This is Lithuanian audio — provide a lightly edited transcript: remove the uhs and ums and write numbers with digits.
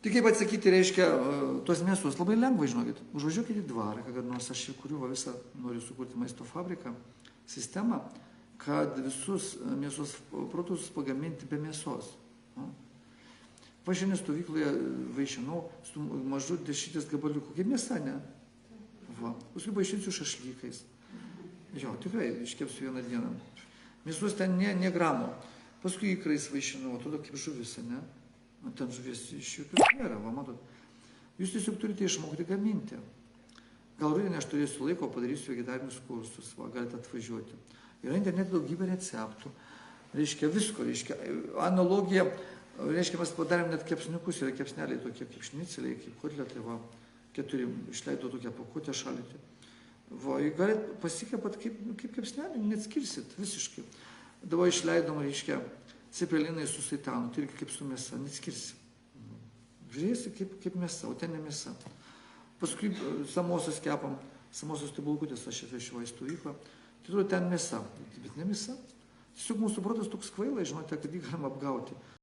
Tai kaip atsakyti, reiškia, tuos mėsos labai lengva, žinokit. Užvažiuokit į dvarą, kad nors aš į kurių visą noriu sukurti maisto fabriką, sistemą, kad visus mėsos produktus pagaminti be mėsos. Va šiandien stovykloje vaišinau su mažu 10 gabaliukų, kaip mėsa, ne? Va, paskui vaišinsiu šašlykais. Jo, tikrai, iškepsiu vieną dieną. Mėsos ten ne gramo. Paskui ikrais vaišinau, atrodo kaip žuvis, ne? Ten žuvies iš jokios nėra, va, matot. Jūs tiesiog turite išmokti gaminti. Gal rudenį aš turėsiu laiko, padarysiu vegetarinius kursus, va, galite atvažiuoti. Yra internete daugybė receptų, reiškia visko, reiškia analogija, reiškia mes padarėm net kepsniukus, yra kepsneliai tokie kaip šniceliai, kaip kotletai, va, 4 išleido tokią pakutę šalyti. Va, galit pasikepat kaip kepsnelį, neatskirsit visiškai. Dabar išleidom, reiškia, cepelinai su saitanu, tai irgi kaip su mėsa, neatskirsi. Žiūrėsi kaip mėsa, o ten ne mėsa. Paskui samosas kepam, samosas tai bulkutės, aš atvešiu į stovyklą. Tai ten mėsa, bet ne mėsa. Tiesiog mūsų protas toks kvailas, žinote, kad jį galima apgauti.